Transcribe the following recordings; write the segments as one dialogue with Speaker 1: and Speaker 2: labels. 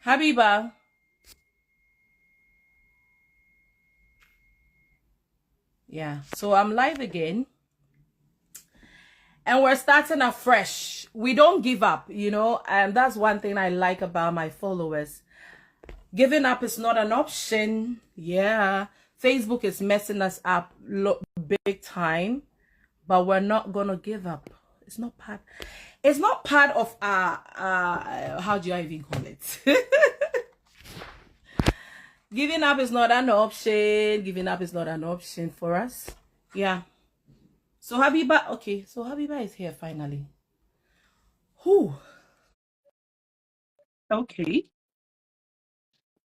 Speaker 1: Habiba, yeah. So I'm live again and we're starting afresh. We don't give up, and that's one thing I like about my followers. Giving up is not an option. Yeah. Facebook is messing us up big time, but we're not going to give up. It's not part of our how do I even call it? Giving up is not an option. Giving up is not an option for us. Yeah. So Habiba, okay, so Habiba is here finally. Who? Okay.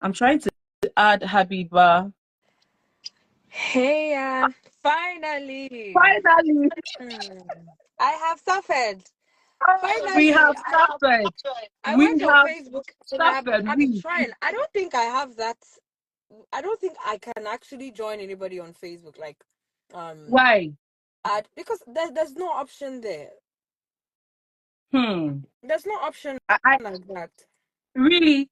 Speaker 1: I'm trying to add Habiba.
Speaker 2: Hey, finally.
Speaker 1: Finally,
Speaker 2: Hmm. I have suffered.
Speaker 1: we
Speaker 2: Finally,
Speaker 1: have suffered.
Speaker 2: I
Speaker 1: We
Speaker 2: went on
Speaker 1: have
Speaker 2: Facebook and
Speaker 1: suffered.
Speaker 2: I've been
Speaker 1: We
Speaker 2: trying. I don't think I have that. I don't think I can actually join anybody on Facebook um
Speaker 1: why?
Speaker 2: add because there's no option there.
Speaker 1: Hmm.
Speaker 2: There's no option
Speaker 1: I
Speaker 2: like that.
Speaker 1: really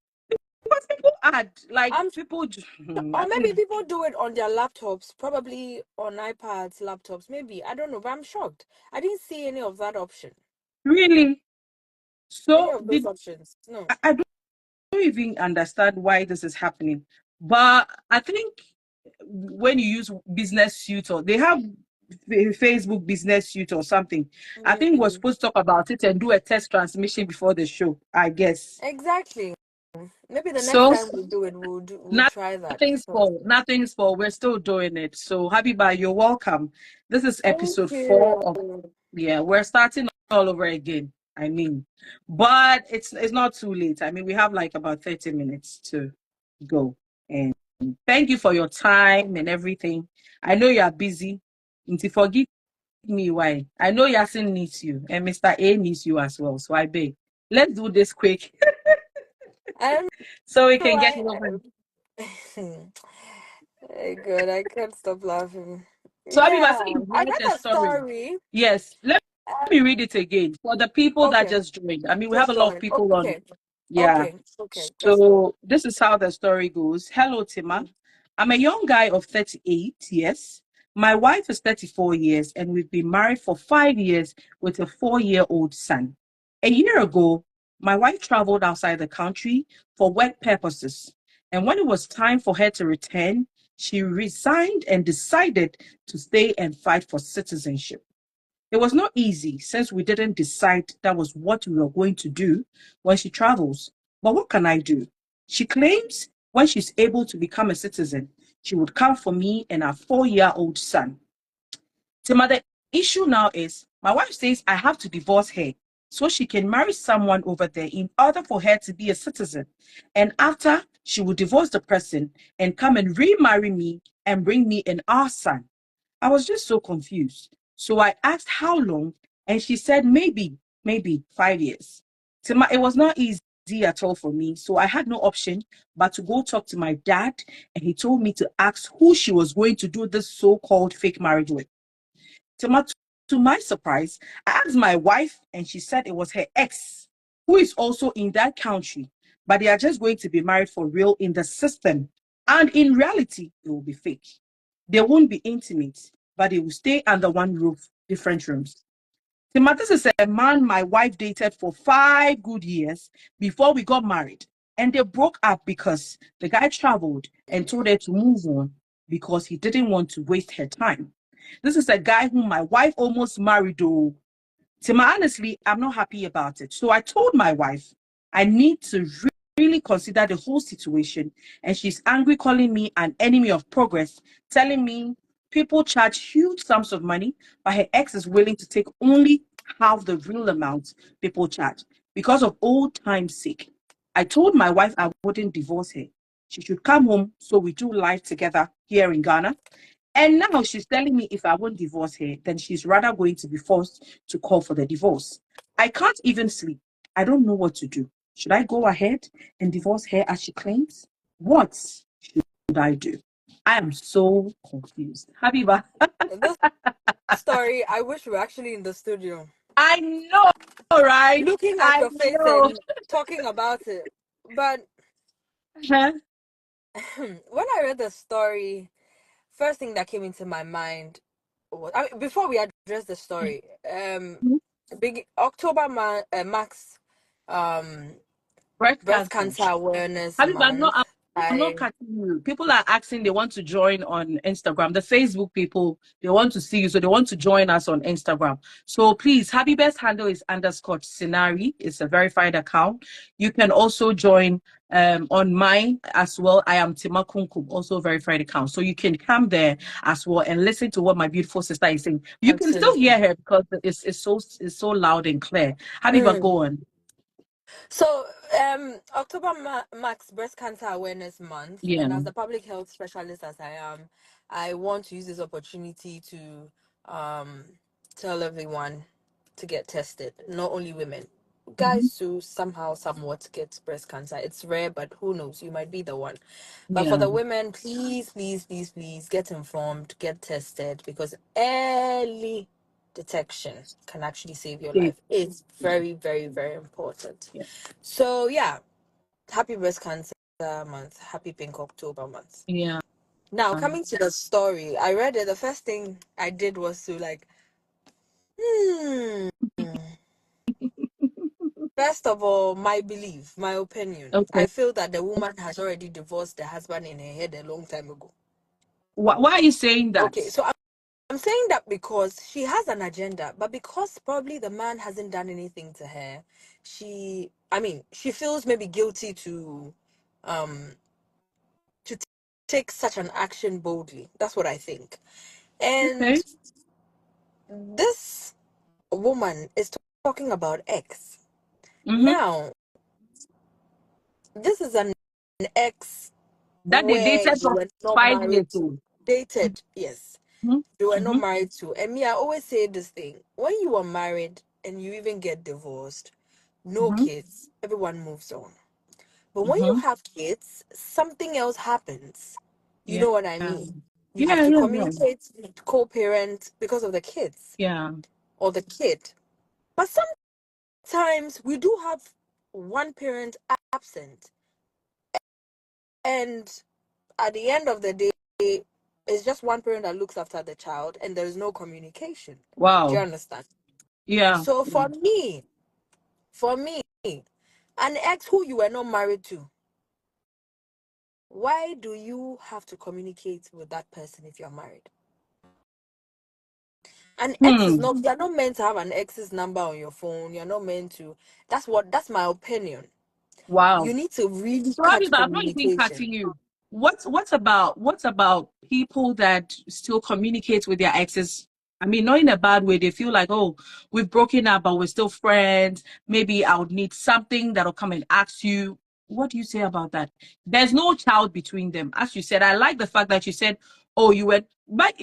Speaker 1: because people add like
Speaker 2: Um
Speaker 1: people.
Speaker 2: or
Speaker 1: I
Speaker 2: maybe
Speaker 1: think
Speaker 2: people do it on their laptops, probably on iPads, laptops, maybe. I don't know, but I'm shocked. I didn't see any of that option.
Speaker 1: really.
Speaker 2: Any
Speaker 1: So
Speaker 2: of those options. No.
Speaker 1: I don't even understand why this is happening. But I think when you use business suite or they have Facebook business suite or something, I think we're
Speaker 2: Mm.
Speaker 1: supposed to talk about it and do a test transmission before the show, I guess.
Speaker 2: Exactly. Maybe the next
Speaker 1: So
Speaker 2: time we do it, we'll try that. So,
Speaker 1: nothing's for. We're still doing it. So Habiba, you're welcome. This is
Speaker 2: thank
Speaker 1: episode 4
Speaker 2: you.
Speaker 1: of yeah. We're starting all over again. I mean, but it's not too late. I mean, we have like about 30 minutes to go. And thank you for your time and everything. I know you are busy. And forgive me why. I know Yasin needs you and Mr. A needs you as well. So I beg. Let's do this quick
Speaker 2: I don't
Speaker 1: so we
Speaker 2: know
Speaker 1: can get
Speaker 2: why.
Speaker 1: it over.
Speaker 2: Hey, good. I can't stop laughing.
Speaker 1: So Habiba, I
Speaker 2: Yeah,
Speaker 1: said you
Speaker 2: I
Speaker 1: brought a
Speaker 2: read a
Speaker 1: story.
Speaker 2: story.
Speaker 1: Yes, let me read it again for the people that
Speaker 2: Okay,
Speaker 1: just joined. I mean, we have
Speaker 2: just
Speaker 1: a lot of
Speaker 2: join.
Speaker 1: people on.
Speaker 2: Okay,
Speaker 1: Yeah.
Speaker 2: okay. Let's go.
Speaker 1: So this is how the story goes. Hello, Tima. I'm a young guy of 38 years. My wife is 34 years, and we've been married for 5 years with a 4-year-old son. A year ago, my wife traveled outside the country for work purposes. And when it was time for her to return, she resigned and decided to stay and fight for citizenship. It was not easy since we didn't decide that was what we were going to do when she travels. But what can I do? She claims when she's able to become a citizen, she would come for me and our 4-year-old son. Tima, the issue now is my wife says I have to divorce her so she can marry someone over there in order for her to be a citizen. And after, she will divorce the person and come and remarry me and bring me and our son. I was just so confused. So I asked how long, and she said maybe 5 years. Tima, it was not easy at all for me. So I had no option but to go talk to my dad, and he told me to ask who she was going to do this so-called fake marriage with. To to my surprise, I asked my wife, and she said it was her ex, who is also in that country, but they are just going to be married for real in the system. And in reality, it will be fake. They won't be intimate, but they will stay under one roof, different rooms. This is a man my wife dated for 5 good years before we got married. And they broke up because the guy traveled and told her to move on because he didn't want to waste her time. This is a guy whom my wife almost married, though. Tima, honestly, I'm not happy about it. So I told my wife I need to really consider the whole situation. And she's angry, calling me an enemy of progress, telling me people charge huge sums of money, but her ex is willing to take only half the real amount people charge because of old time's sake. I told my wife I wouldn't divorce her. She should come home so we do life together here in Ghana. And now she's telling me if I won't divorce her, then she's rather going to be forced to call for the divorce. I can't even sleep. I don't know what to do. Should I go ahead and divorce her as she claims? What should I do? I am so confused. Habiba,
Speaker 2: This story, I wish we were actually in the studio,
Speaker 1: I know, right?
Speaker 2: looking at
Speaker 1: I
Speaker 2: your face
Speaker 1: know.
Speaker 2: and talking about it. But
Speaker 1: Uh-huh.
Speaker 2: When I read the story, first thing that came into my mind was, I mean, before we address the story, big October Max um
Speaker 1: Breast
Speaker 2: breast
Speaker 1: cancer.
Speaker 2: cancer awareness
Speaker 1: Habiba,
Speaker 2: month.
Speaker 1: I'm not
Speaker 2: I
Speaker 1: cutting you. People are asking they want to join on Instagram. The Facebook people, they want to see you, so they want to join us on Instagram. So please, Habiba's handle is underscore scenario. It's a verified account. You can also join on mine as well. I am Tima Kunkum, also a verified account. So you can come there as well and listen to what my beautiful sister is saying. You can still
Speaker 2: absolutely.
Speaker 1: hear her because it's so loud and clear. Habiba,
Speaker 2: Mm.
Speaker 1: go on.
Speaker 2: So, October marks Breast Cancer Awareness Month,
Speaker 1: Yeah.
Speaker 2: and as the public health specialist as I am, I want to use this opportunity to um, tell everyone to get tested. Not only women,
Speaker 1: Mhm.
Speaker 2: guys too. Somehow, somewhat get breast cancer. It's rare, but who knows? You might be the one. But for
Speaker 1: Yeah.
Speaker 2: the women, please, please, please, please get informed, get tested, because early detection can actually save your
Speaker 1: Yeah.
Speaker 2: life. It's very, very, very important.
Speaker 1: Yeah.
Speaker 2: So yeah, happy breast cancer month, happy pink October month.
Speaker 1: Yeah.
Speaker 2: Now coming to the story, I read it. The first thing I did was to like, hmm. First of all, my belief, my opinion.
Speaker 1: Okay.
Speaker 2: I feel that the woman has already divorced the husband in her head a long time ago.
Speaker 1: Why are you saying that?
Speaker 2: Okay, so I'm saying that because she has an agenda, but because probably the man hasn't done anything to her, she feels maybe guilty um, to take such an action boldly. That's what I think.
Speaker 1: Okay.
Speaker 2: And this woman is talking about ex.
Speaker 1: Mm-hmm.
Speaker 2: Now, this is an ex
Speaker 1: That they
Speaker 2: where
Speaker 1: dated
Speaker 2: you
Speaker 1: for
Speaker 2: were not
Speaker 1: 5 years
Speaker 2: married to.
Speaker 1: old.
Speaker 2: Dated, yes.
Speaker 1: Mm-hmm.
Speaker 2: You were not
Speaker 1: Mm-hmm.
Speaker 2: married to. And me, I always say this thing. When you are married and you even get divorced, no
Speaker 1: Mm-hmm.
Speaker 2: kids, everyone moves on. But when you
Speaker 1: Mm-hmm.
Speaker 2: have kids, something else happens. You
Speaker 1: Yeah.
Speaker 2: know what I mean? You have
Speaker 1: Yeah,
Speaker 2: to
Speaker 1: yeah, yeah.
Speaker 2: communicate, co-parent because of the kids
Speaker 1: Yeah.
Speaker 2: or the kid. But sometimes we do have one parent absent. And at the end of the day, it's just one parent that looks after the child and there is no communication. Do you
Speaker 1: Wow.
Speaker 2: understand?
Speaker 1: Yeah.
Speaker 2: So
Speaker 1: Yeah.
Speaker 2: for me, an ex who you were not married to, why do you have to communicate with that person if you're married? An ex is
Speaker 1: Hmm.
Speaker 2: not, you're not meant to have an ex's number on your phone. You're not meant to, that's my opinion.
Speaker 1: Wow.
Speaker 2: You need to really
Speaker 1: So
Speaker 2: cut
Speaker 1: Habiba, I'm not even
Speaker 2: communication.
Speaker 1: cutting you. What about people that still communicate with their exes? I mean, not in a bad way. They feel like, oh, we've broken up, but we're still friends. Maybe I would need something that'll come and ask you. What do you say about that? There's no child between them. As you said, I like the fact that you said, oh, you were, but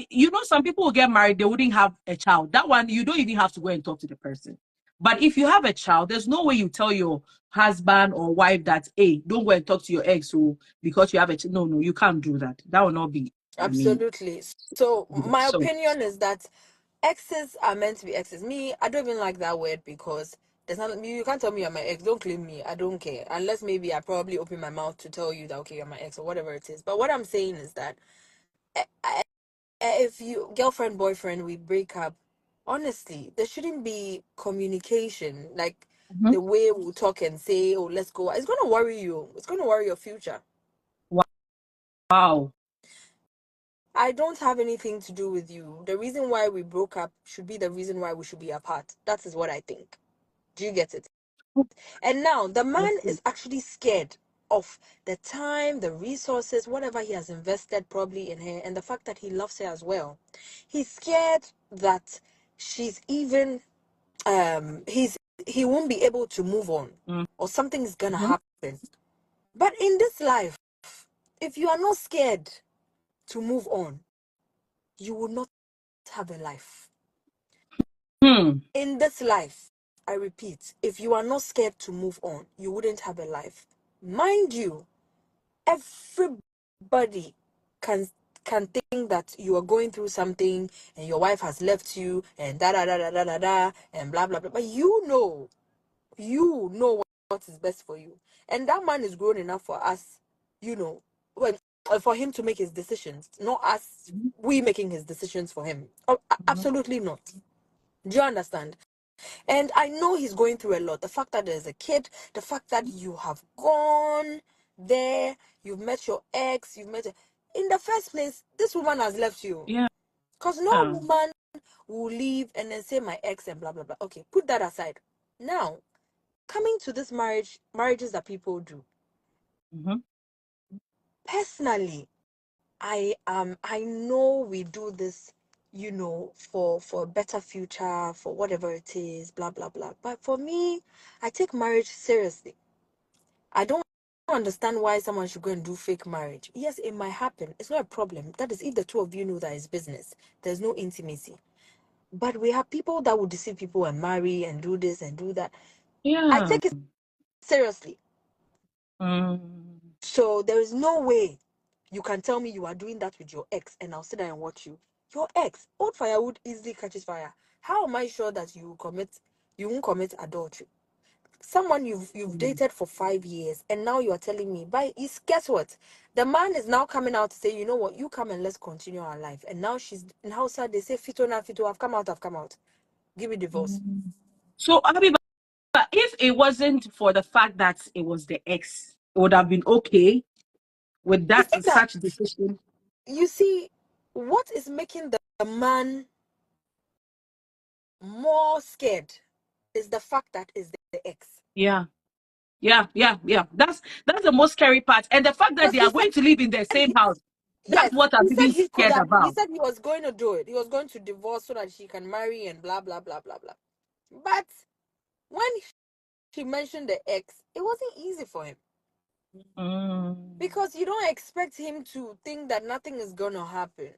Speaker 1: some people will get married, they wouldn't have a child. That one, you don't even have to go and talk to the person. But if you have a child, there's no way you tell your husband or wife that, hey, don't go and talk to your ex because you have no, no, you can't do that. That will not be, I mean,
Speaker 2: Absolutely. So my
Speaker 1: so.
Speaker 2: opinion is that exes are meant to be exes. Me, I don't even like that word because there's not, you can't tell me you're my ex. Don't claim me. I don't care. Unless maybe I probably open my mouth to tell you that okay, you're my ex or whatever it is. But what I'm saying is that if you girlfriend boyfriend we break up, honestly, there shouldn't be communication like
Speaker 1: Mhm.
Speaker 2: the way we talk and say, oh, let's go. It's gonna worry you. It's gonna worry your future.
Speaker 1: Wow.
Speaker 2: I don't have anything to do with you. The reason why we broke up should be the reason why we should be apart. That is what I think. Do you get it? And now the man
Speaker 1: Okay.
Speaker 2: is actually scared of the time, the resources, whatever he has invested probably in her, and the fact that he loves her as well. He's scared that she's even he won't be able to move on or something's gonna
Speaker 1: Mhm.
Speaker 2: happen. But in this life, if you are not scared to move on, you will not have a life.
Speaker 1: Hmm.
Speaker 2: In this life, I repeat, if you are not scared to move on, you wouldn't have a life. Mind you, everybody can can think that you are going through something and your wife has left you and da da da da da da da and blah blah blah. But you know what is best for you. And that man is grown enough for us. you know, when for him to make his decisions, not us,
Speaker 1: Mhm.
Speaker 2: we making his decisions for him. Oh,
Speaker 1: Mhm.
Speaker 2: absolutely not. Do you understand? And I know he's going through a lot. The fact that there's a kid, the fact that you have gone there, you've met your ex, in the first place, this woman has left you.
Speaker 1: Yeah.
Speaker 2: Because no woman will leave and then say my ex and blah blah blah. Okay, put that aside. Now, coming to this marriages that people do.
Speaker 1: Mhm.
Speaker 2: Personally, I know we do this, for a better future, for whatever it is, blah blah blah. But for me, I take marriage seriously. I don't understand why someone should go and do fake marriage. Yes, it might happen. It's not a problem. That is if the two of you know that it's business. There's no intimacy. But we have people that will deceive people and marry and do this and do that. I
Speaker 1: Yeah.
Speaker 2: take it seriously.
Speaker 1: Mm.
Speaker 2: So there is no way you can tell me you are doing that with your ex and I'll sit there and watch you. Your ex, old firewood easily catches fire. How am I sure that you won't commit adultery? Someone you've
Speaker 1: Mm.
Speaker 2: dated for 5 years and now you are telling me, but is guess what? The man is now coming out to say, you know what, you come and let's continue our life. And now she's in house they say fito na fito, I've come out. Give me divorce.
Speaker 1: Mm. So, Habiba, if it wasn't for the fact that it was the ex, it would have been okay with
Speaker 2: You
Speaker 1: that
Speaker 2: see that
Speaker 1: such decision.
Speaker 2: you see what is making the man more scared is the fact that is the ex.
Speaker 1: Yeah. Yeah, yeah, yeah. That's the most scary part. And the fact that
Speaker 2: Because
Speaker 1: they are going to live in the same house. That's
Speaker 2: yes,
Speaker 1: what I'm
Speaker 2: he said
Speaker 1: even
Speaker 2: he could
Speaker 1: scared
Speaker 2: have, he
Speaker 1: about.
Speaker 2: said he was going to do it. He was going to divorce so that she can marry and blah, blah, blah, blah, blah. But when she mentioned the ex, it wasn't easy for him
Speaker 1: Mm.
Speaker 2: because you don't expect him to think that nothing is going to happen.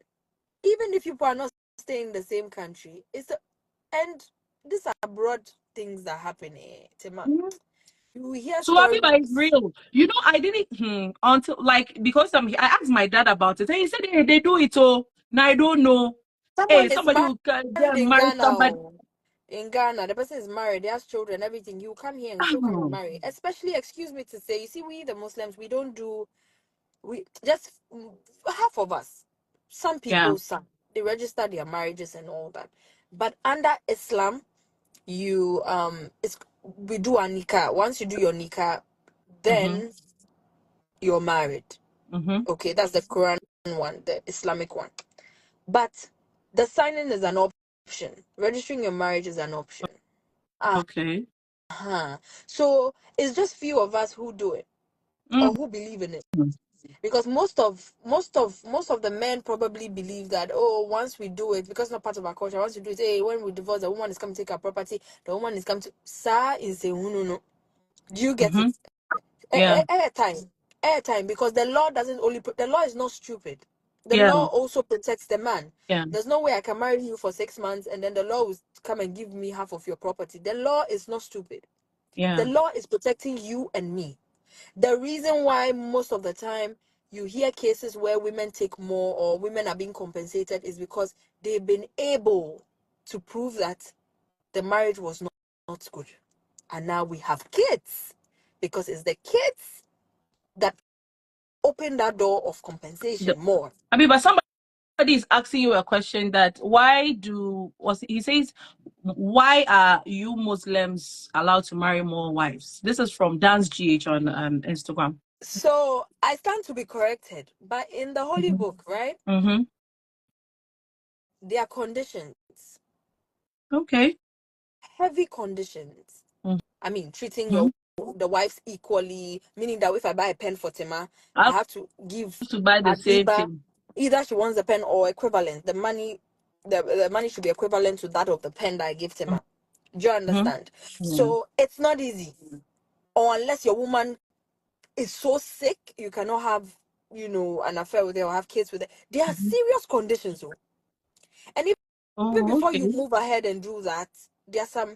Speaker 2: Even if you are not staying in the same country, and these are broad things that happen, Tima.
Speaker 1: Mm.
Speaker 2: You hear
Speaker 1: So Abiba is
Speaker 2: stories.
Speaker 1: real. You know, I didn't until like because I asked my dad about it, and he said, "Hey, they do it." Oh, now I don't know. Hey,
Speaker 2: Someone is
Speaker 1: somebody
Speaker 2: married
Speaker 1: will go and
Speaker 2: in
Speaker 1: marry
Speaker 2: Ghana.
Speaker 1: somebody.
Speaker 2: In Ghana, the person is married, they has children, everything. You come here and still come and
Speaker 1: Oh,
Speaker 2: marry. Especially, excuse me to say, you see, we the Muslims, we don't do we just half of us. Some
Speaker 1: yeah.
Speaker 2: people, some they register their marriages and all that. But under Islam, you it's we do a nikah. Once you do your nikah,
Speaker 1: Mm-hmm.
Speaker 2: then you're married.
Speaker 1: Mm-hmm.
Speaker 2: Okay, that's the Quran one, the Islamic one. But the signing is an option. Registering your marriage is an option.
Speaker 1: Okay.
Speaker 2: Uh-huh. So it's just few of us who do it or who believe in it. Because most of the men probably believe that, oh, once we do it, because it's not part of our culture, once we do it, hey, when we divorce, the woman is coming to take our property, the woman is coming to sa is a no no. Do you get
Speaker 1: Mm-hmm.
Speaker 2: it?
Speaker 1: Yeah.
Speaker 2: Airtime, because the law doesn't only the law is not stupid. The
Speaker 1: Yeah.
Speaker 2: law also protects the man.
Speaker 1: Yeah.
Speaker 2: There's no way I can marry you for 6 months and then the law will come and give me half of your property. The law is not stupid. The
Speaker 1: Yeah.
Speaker 2: law is protecting you and me. The reason why most of the time you hear cases where women take more or women are being compensated is because they've been able to prove that the marriage was not good. And now we have kids because it's the kids that open that door of
Speaker 1: The,
Speaker 2: compensation more.
Speaker 1: Abiba, somebody is asking you a question that why do was he says why are you Muslims allowed to marry more wives? This is from Dance GH on Instagram.
Speaker 2: So I stand to be corrected, but in the holy
Speaker 1: Mm-hmm.
Speaker 2: book, right,
Speaker 1: Mm-hmm.
Speaker 2: there are conditions,
Speaker 1: Okay.
Speaker 2: heavy conditions. I mean, treating
Speaker 1: Mm-hmm.
Speaker 2: your the wives equally, meaning that if I buy a pen for Tima,
Speaker 1: I
Speaker 2: I
Speaker 1: have
Speaker 2: have to give
Speaker 1: to buy the same
Speaker 2: Adiba
Speaker 1: thing.
Speaker 2: either she wants the pen or equivalent. The money should be equivalent to that of the pen that I give Tima. Do you
Speaker 1: Mm-hmm.
Speaker 2: understand?
Speaker 1: Yeah.
Speaker 2: So it's not easy. Or unless your woman is so sick, you cannot have, an affair with her or have kids with her. There are
Speaker 1: Mm-hmm.
Speaker 2: serious conditions, though. And even
Speaker 1: Oh,
Speaker 2: before you
Speaker 1: okay.
Speaker 2: move ahead and do that, there's some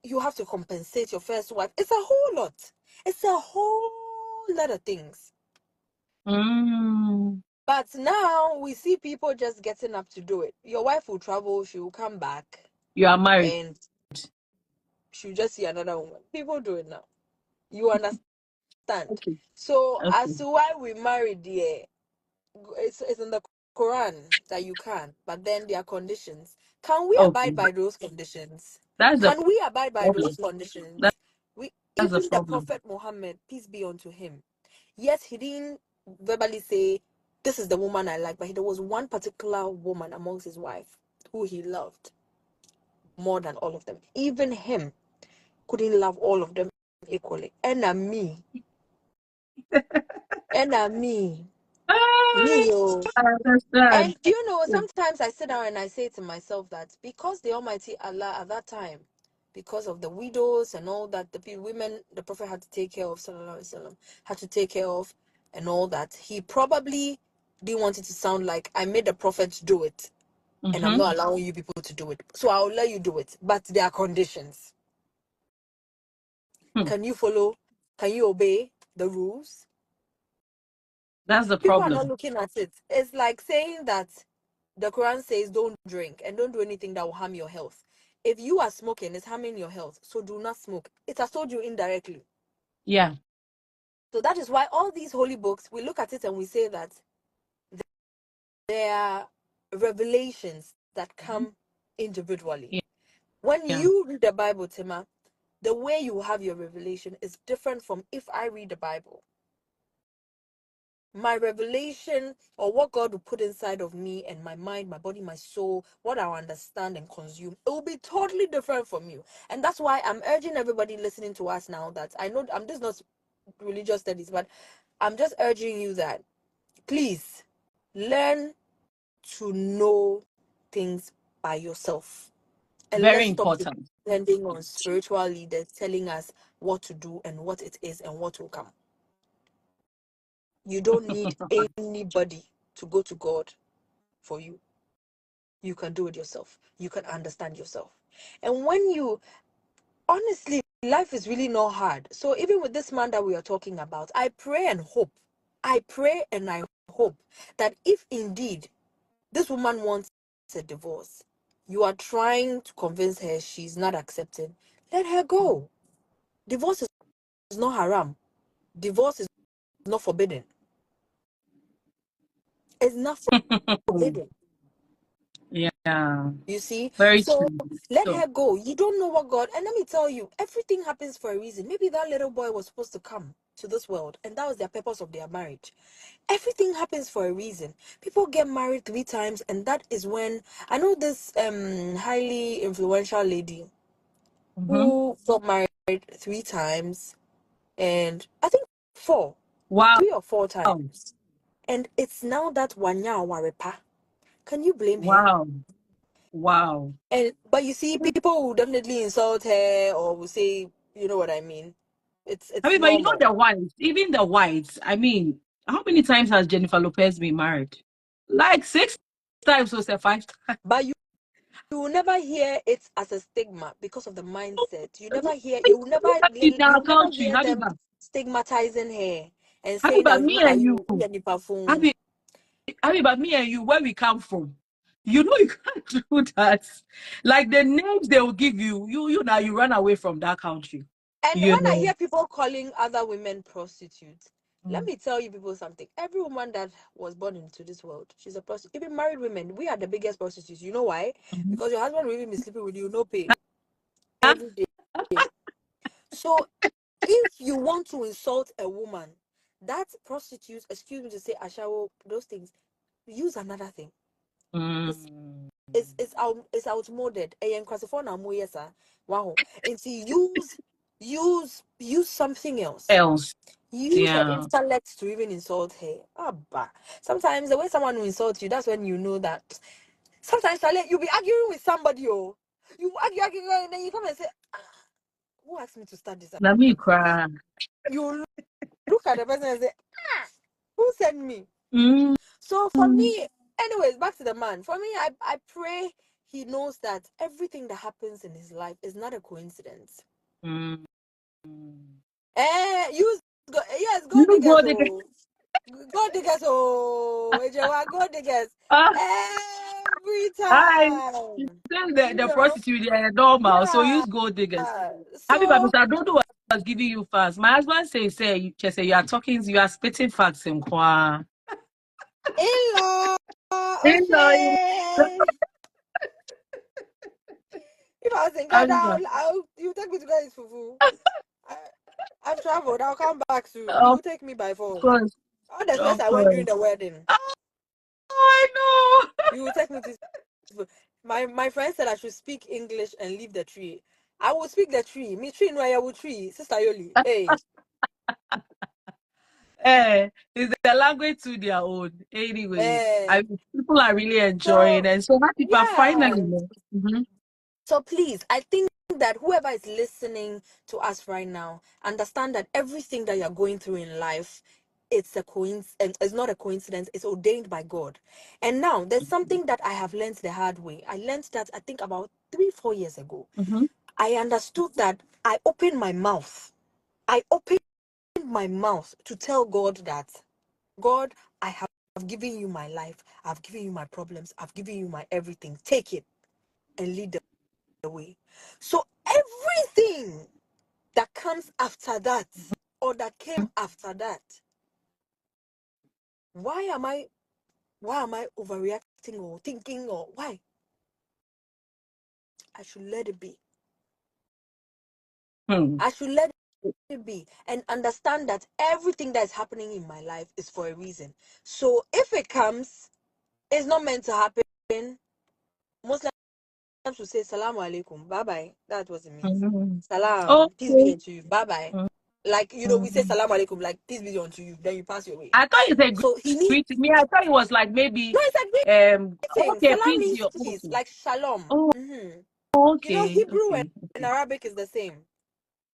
Speaker 2: you have to compensate your first wife. It's a whole lot. It's a whole lot of things.
Speaker 1: Mm.
Speaker 2: But now we see people just getting up to do it. Your wife will travel, she will come back,
Speaker 1: You are married.
Speaker 2: and she'll just see another woman. People do it now. You understand? understand?
Speaker 1: Okay.
Speaker 2: So as
Speaker 1: Okay.
Speaker 2: to why we married, yeah, it's in the Quran that you can, but then there are conditions. Can we abide
Speaker 1: Okay.
Speaker 2: by those conditions?
Speaker 1: That's the
Speaker 2: Can we abide by
Speaker 1: problem.
Speaker 2: those conditions?
Speaker 1: That,
Speaker 2: We
Speaker 1: that's the
Speaker 2: even the
Speaker 1: problem.
Speaker 2: Prophet Muhammad, peace be unto him. Yes, he didn't verbally say, "This is the woman I like," but there was one particular woman amongst his wife who he loved more than all of them. Even him couldn't love all of them equally. And me,
Speaker 1: Ah,
Speaker 2: oh.
Speaker 1: I understand.
Speaker 2: And sometimes I sit down and I say to myself that because the Almighty Allah at that time, because of the widows and all that, the women the Prophet had to take care of, sallallahu alaihi wasallam, had to take care of, and all that, he probably didn't want it to sound like I made the Prophet do it, and I'm
Speaker 1: Mm-hmm.
Speaker 2: not allowing you people to do it. So I'll let you do it, but there are conditions.
Speaker 1: Hmm.
Speaker 2: Can you follow? Can you obey the rules?
Speaker 1: That's the
Speaker 2: People are not
Speaker 1: problem.
Speaker 2: looking at it. It's like saying that the Quran says don't drink and don't do anything that will harm your health. If you are smoking, it's harming your health. So do not smoke. It has told you indirectly.
Speaker 1: Yeah.
Speaker 2: So that is why all these holy books, we look at it and we say that there are revelations that
Speaker 1: Mhm.
Speaker 2: come individually.
Speaker 1: Yeah.
Speaker 2: When
Speaker 1: Yeah.
Speaker 2: you read the Bible, Tima, the way you have your revelation is different from if I read the Bible. My revelation or what God will put inside of me and my mind, my body, my soul, what I understand and consume, it will be totally different from you. And that's why I'm urging everybody listening to us now that I know I'm just not religious studies, but I'm just urging you that please learn to know things by yourself. And
Speaker 1: Very
Speaker 2: let's stop
Speaker 1: important.
Speaker 2: depending on spiritual leaders telling us what to do and what it is and what will come. You don't need anybody to go to God for you. You can do it yourself. You can understand yourself. And when you, honestly, life is really not hard. So even with this man that we are talking about, I pray and I hope that if indeed this woman wants a divorce, you are trying to convince her she's not accepting, let her go. Divorce is not haram. Divorce is not forbidden. It's not forbidden.
Speaker 1: Yeah.
Speaker 2: You see?
Speaker 1: Very
Speaker 2: So
Speaker 1: true.
Speaker 2: let
Speaker 1: So,
Speaker 2: her go. You don't know what God, and let me tell you, everything happens for a reason. Maybe that little boy was supposed to come to this world, and that was their purpose of their marriage. Everything happens for a reason. People get married 3 times, and that is when I know this highly influential lady
Speaker 1: mm-hmm.
Speaker 2: who got married 3 times, and I think four,
Speaker 1: Wow.
Speaker 2: 3 or 4 times. And it's now that Wanya Warepa. Can you blame her?
Speaker 1: Wow. Wow.
Speaker 2: And but you see, people will definitely insult her or will say, you know what I mean.
Speaker 1: I
Speaker 2: It's
Speaker 1: mean, but you know
Speaker 2: normal.
Speaker 1: the whites, even the whites. I mean, how many times has Jennifer Lopez been married? Like 6 times or say 5 times.
Speaker 2: But you will never hear it as a stigma because of the mindset. You will never
Speaker 1: In
Speaker 2: you
Speaker 1: our
Speaker 2: will never
Speaker 1: country,
Speaker 2: hear them stigmatizing her and saying
Speaker 1: Habiba,
Speaker 2: that
Speaker 1: me
Speaker 2: women are
Speaker 1: and you,
Speaker 2: you phone.
Speaker 1: Habiba, Habiba, me and you, where we come from, you know you can't do that. Like the names they will give you, you now you run away from that country.
Speaker 2: And
Speaker 1: You
Speaker 2: when I
Speaker 1: know.
Speaker 2: hear people calling other women prostitutes, let
Speaker 1: Mm.
Speaker 2: me tell you people something. Every woman that was born into this world, she's a prostitute. Even married women, we are the biggest prostitutes. You know why?
Speaker 1: Mhm.
Speaker 2: Because your husband will even be sleeping with you, no pay every day. So if you want to insult a woman, that prostitute, excuse me to say ashawo, those things, use another thing. It's
Speaker 1: Mm.
Speaker 2: it's outmoded. And classify na mo yesa. Wow. And see use something else.
Speaker 1: Else,
Speaker 2: Use the
Speaker 1: yeah.
Speaker 2: intellect to even insult her. Abba. Sometimes the way someone will insult you, that's when you know that. Sometimes Charlie, you'll be arguing with somebody, oh. You argue, and then you come and say, who asked me to start this
Speaker 1: Let me
Speaker 2: argument?
Speaker 1: cry.
Speaker 2: You look at the person and say, who sent me?
Speaker 1: Mm.
Speaker 2: So for me, anyways, back to the man. For me, I pray he knows that everything that happens in his life is not a coincidence.
Speaker 1: Mm.
Speaker 2: Use yes,
Speaker 1: You
Speaker 2: go diggers,
Speaker 1: go there.
Speaker 2: oh. Go diggers, oh, Ejewa, go diggers
Speaker 1: Ah,
Speaker 2: every
Speaker 1: I
Speaker 2: time.
Speaker 1: then
Speaker 2: You
Speaker 1: the
Speaker 2: know,
Speaker 1: prostitute they are normal, so
Speaker 2: yeah.
Speaker 1: use gold diggers. Happy
Speaker 2: So
Speaker 1: Mr. Don't do what? was giving you facts. My husband say you are talking, you are spitting facts in kwa.
Speaker 2: In-law,
Speaker 1: You know,
Speaker 2: O'Shea. If I was in Ghana, you take me to get his fufu. I, I've traveled. I'll come back soon. You
Speaker 1: of
Speaker 2: will take me by force.
Speaker 1: course,
Speaker 2: All the place
Speaker 1: of
Speaker 2: I went
Speaker 1: course.
Speaker 2: during the wedding.
Speaker 1: Oh, I know.
Speaker 2: You will take me to my friend said I should speak English and leave the tree. I will speak the tree. Me tree no I will tree. Sister Yoli. Hey.
Speaker 1: It's the language to their own. Anyway,
Speaker 2: Eh.
Speaker 1: people are really enjoying,
Speaker 2: So
Speaker 1: and so many people are finally.
Speaker 2: yeah.
Speaker 1: Mm-hmm.
Speaker 2: So please, I think that whoever is listening to us right now, understand that everything that you're going through in life, it's a coincidence. It's not a coincidence. It's ordained by God. And now there's something that I have learned the hard way. I learned that I think about 3-4 years ago.
Speaker 1: Mm-hmm.
Speaker 2: I understood that I opened my mouth. I opened my mouth to tell God that, God, I have given you my life. I've given you my problems. I've given you my everything. Take it and lead the way. So everything that comes after that, or that came after that, why am I overreacting or thinking, or why? I should let it be.
Speaker 1: Hmm.
Speaker 2: I should let it be and understand that everything that is happening in my life is for a reason. So if it comes, it's not meant to happen. Muslims will say salam alaikum, bye bye. That's what it means.
Speaker 1: Mm-hmm.
Speaker 2: Salam, peace be
Speaker 1: Okay.
Speaker 2: unto you, bye bye. Like, we say
Speaker 1: Mm-hmm.
Speaker 2: salam alaikum, like peace be unto you, then you pass your way.
Speaker 1: I thought you said
Speaker 2: So he needs,
Speaker 1: greeting me. I thought it was like maybe
Speaker 2: no, it's like greeting.
Speaker 1: okay,
Speaker 2: Salam
Speaker 1: peace be
Speaker 2: means peace,
Speaker 1: okay.
Speaker 2: like shalom.
Speaker 1: Oh, okay,
Speaker 2: Hebrew
Speaker 1: okay,
Speaker 2: and
Speaker 1: okay.
Speaker 2: Arabic is the same.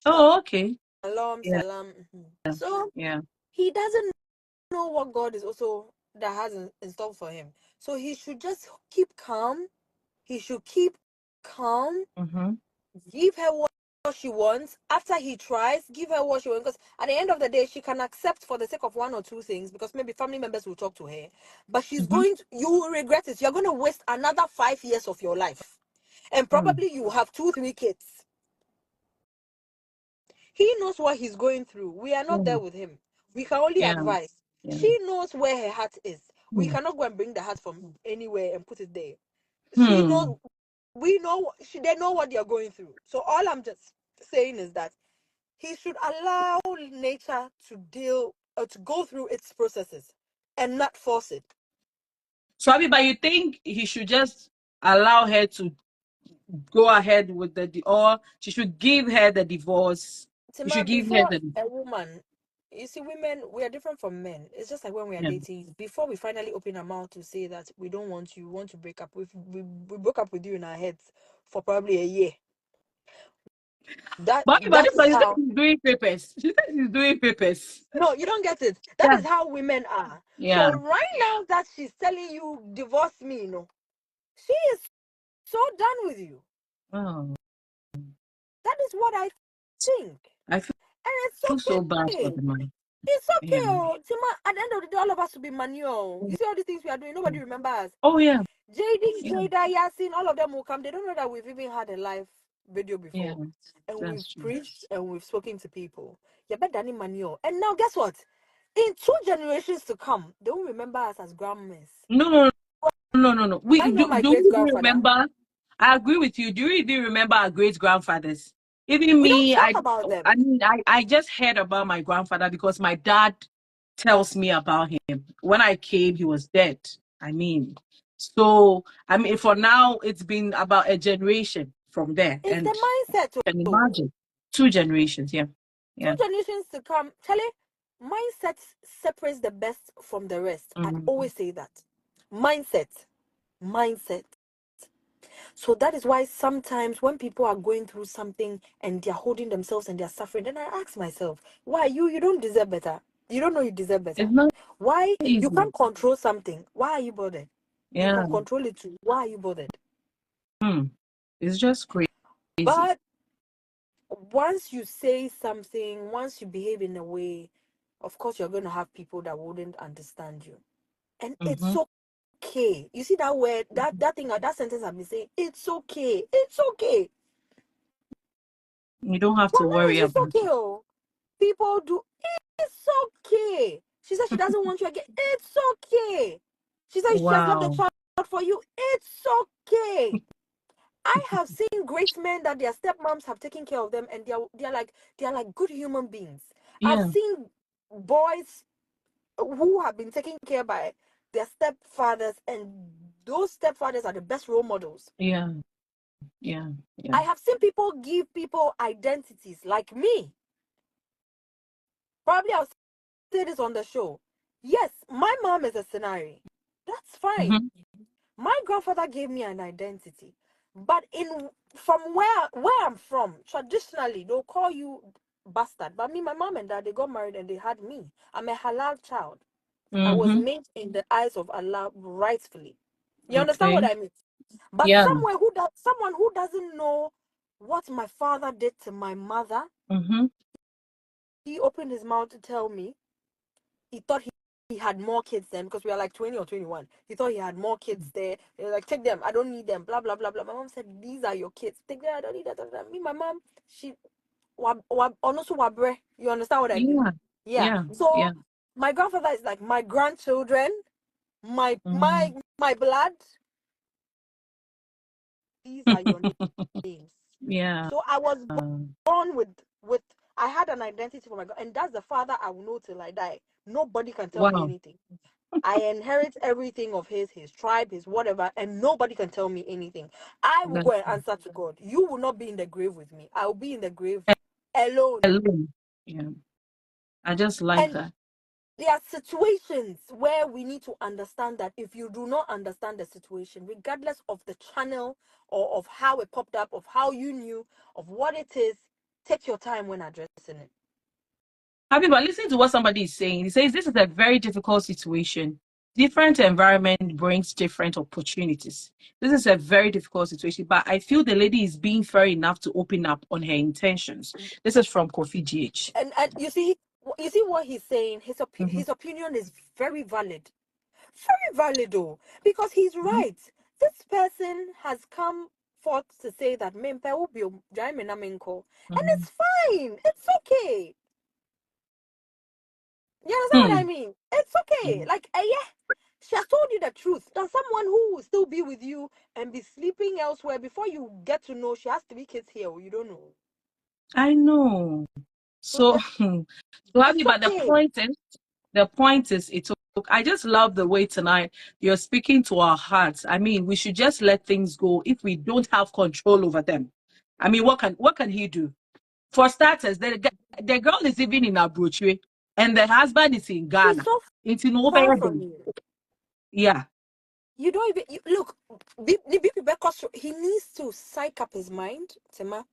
Speaker 1: Oh, okay.
Speaker 2: Shalom,
Speaker 1: Yeah,
Speaker 2: salam. So
Speaker 1: yeah.
Speaker 2: he doesn't know what God is also that has in store for him. So he should just keep calm. He should keep calm.
Speaker 1: Mm-hmm.
Speaker 2: Give her what she wants. After he tries, give her what she wants. Because at the end of the day, she can accept for the sake of one or two things, because maybe family members will talk to her. But
Speaker 1: Mm-hmm.
Speaker 2: you will regret it. You're going to waste another 5 years of your life. And
Speaker 1: Mm.
Speaker 2: probably you have 2-3 kids. He knows what he's going through. We are not there
Speaker 1: Mm.
Speaker 2: with him. We can only
Speaker 1: Yeah,
Speaker 2: advise.
Speaker 1: yeah.
Speaker 2: She knows where her heart is. We
Speaker 1: Mm.
Speaker 2: cannot go and bring the heart from anywhere and put it there. She
Speaker 1: Hmm.
Speaker 2: knows. We know. They know what they're going through. So all I'm just saying is that he should allow nature to to go through its processes and not force it.
Speaker 1: So, but you think he should just allow her to go ahead with or she should give her the divorce? You should
Speaker 2: Tima,
Speaker 1: give her
Speaker 2: before
Speaker 1: the,
Speaker 2: a woman, you see, women, we are different from men. It's just like when we are
Speaker 1: yeah.
Speaker 2: dating. Before we finally open our mouth to say that we don't want you, we want to break up, we broke up with you in our heads for probably a year.
Speaker 1: But
Speaker 2: That
Speaker 1: this
Speaker 2: is
Speaker 1: one, you said
Speaker 2: how.
Speaker 1: he's doing papers. She said he's doing papers.
Speaker 2: No, you don't get it. That
Speaker 1: Yeah.
Speaker 2: is how women are.
Speaker 1: Yeah.
Speaker 2: So right now that she's telling you divorce me, she is so done with you.
Speaker 1: Oh,
Speaker 2: That is what I think.
Speaker 1: I
Speaker 2: And it's
Speaker 1: feel so bad for
Speaker 2: okay.
Speaker 1: the man.
Speaker 2: It's
Speaker 1: Yeah.
Speaker 2: okay. Oh. Tima, at the end of the day, all of us will be manual. You see all these things we are doing, nobody remembers.
Speaker 1: Oh, yeah.
Speaker 2: JD,
Speaker 1: Yeah.
Speaker 2: Jada, Yasin, all of them will come. They don't know that we've even had a live video
Speaker 1: Yeah.
Speaker 2: before. And we've
Speaker 1: That's true.
Speaker 2: preached and we've spoken to people. You bet Danny manual. And now guess what? In 2 generations to come, they won't remember us as grandmas.
Speaker 1: No, no, no, no, no.
Speaker 2: I
Speaker 1: We
Speaker 2: know
Speaker 1: do.
Speaker 2: my
Speaker 1: Do
Speaker 2: great
Speaker 1: we even
Speaker 2: grandfather.
Speaker 1: remember? I agree with you. Do you even remember our great grandfathers? Even
Speaker 2: We don't
Speaker 1: me,
Speaker 2: talk about them.
Speaker 1: I mean, I just heard about my grandfather because my dad tells me about him. When I came, he was dead. I mean, so I mean, for now, it's been about a generation from there,
Speaker 2: It's the
Speaker 1: and
Speaker 2: mindset.
Speaker 1: you can
Speaker 2: Oh.
Speaker 1: imagine 2 generations. Yeah,
Speaker 2: Two
Speaker 1: yeah.
Speaker 2: generations to come. Charlie, mindset separates the best from the rest. I
Speaker 1: Mm-hmm.
Speaker 2: always say that. Mindset. Mindset. So that is why sometimes when people are going through something and they're holding themselves and they're suffering, then I ask myself, why you don't deserve better? You don't know you deserve better.
Speaker 1: It's not
Speaker 2: Why you
Speaker 1: easy.
Speaker 2: can't control something? Why are you bothered? You
Speaker 1: Yeah.
Speaker 2: can control it too. Why are you bothered?
Speaker 1: Hmm. It's just crazy.
Speaker 2: But once you say something, once you behave in a way, of course you're going to have people that wouldn't understand you. And it's
Speaker 1: Mm-hmm.
Speaker 2: okay. You see that word, that thing, that sentence I've been saying, it's okay. It's okay.
Speaker 1: You don't have to
Speaker 2: Wallahi,
Speaker 1: worry
Speaker 2: it's
Speaker 1: about
Speaker 2: okay.
Speaker 1: it.
Speaker 2: Oh. People do. It's okay. She said she doesn't want you again. It's okay. She said she has left the
Speaker 1: Wow.
Speaker 2: child for you. It's okay. I have seen great men that their stepmoms have taken care of them, and they're like good human beings. I've
Speaker 1: Yeah,
Speaker 2: seen boys who have been taken care by their stepfathers, and those stepfathers are the best role models.
Speaker 1: yeah, yeah, yeah.
Speaker 2: I have seen people give people identities like me. Probably I'll say this on the show. Yes, my mom is a scenario. That's fine.
Speaker 1: Mm-hmm.
Speaker 2: My grandfather gave me an identity. But in from where I'm from, traditionally they'll call you bastard. But me, my mom and dad, they got married and they had me. I'm a halal child. I was
Speaker 1: Mm-hmm.
Speaker 2: made in the eyes of Allah rightfully. You understand what
Speaker 1: Okay.
Speaker 2: I mean? But
Speaker 1: Yeah.
Speaker 2: someone who doesn't know what my father did to my mother,
Speaker 1: Mm-hmm.
Speaker 2: he opened his mouth to tell me he thought he had more kids then because we are like 20 or 21. He thought he had more kids there. He was like, take them, I don't need them, blah blah blah blah. My mom said, these are your kids. Take them, I don't need that. Me, my mom, she also wabre. You understand what I mean?
Speaker 1: Yeah.
Speaker 2: Yeah.
Speaker 1: Yeah.
Speaker 2: So
Speaker 1: Yeah.
Speaker 2: my grandfather is like my grandchildren, my
Speaker 1: Mm-hmm.
Speaker 2: my my blood. These are your names.
Speaker 1: Yeah.
Speaker 2: So I was born with I had an identity for my God, and that's the father I will know till I die. Nobody can tell me
Speaker 1: Wow.
Speaker 2: anything. I inherit everything of his tribe, his whatever, and nobody can tell me anything. I will
Speaker 1: That's
Speaker 2: go and answer to God. You will not be in the grave with me. I will be in the grave alone.
Speaker 1: alone. Yeah. I just like
Speaker 2: And
Speaker 1: that.
Speaker 2: there are situations where we need to understand that if you do not understand the situation, regardless of the channel or of how it popped up, of how you knew, of what it is, take your time when addressing it.
Speaker 1: Habiba, listen to what somebody is saying. He says this is a very difficult situation. Different environment brings different opportunities. This is a very difficult situation, but I feel the lady is being fair enough to open up on her intentions. This is from Kofi GH.
Speaker 2: And you see what he's saying.
Speaker 1: Mm-hmm.
Speaker 2: His opinion is very valid. Very valid though, because he's
Speaker 1: Mm-hmm.
Speaker 2: right. This person has come forth to say that mempe will be and
Speaker 1: Mm-hmm.
Speaker 2: it's fine. It's okay. You understand what I
Speaker 1: Hmm.
Speaker 2: mean? It's okay. Like, yeah, she has told you the truth. That someone who will still be with you and be sleeping elsewhere before you get to know she has 3 kids here, or you don't know.
Speaker 1: I know.
Speaker 2: So
Speaker 1: So, so
Speaker 2: it's
Speaker 1: Habiba,
Speaker 2: okay.
Speaker 1: the point is, it's. I just love the way tonight you're speaking to our hearts. I mean, we should just let things go if we don't have control over them. I mean, what can he do? For starters, the girl is even in Abuja and the husband is in
Speaker 2: She's
Speaker 1: Ghana.
Speaker 2: so
Speaker 1: It's in
Speaker 2: far from
Speaker 1: Obeyade.
Speaker 2: you.
Speaker 1: Yeah.
Speaker 2: You don't even look. Because he needs to psych up his mind, Tima.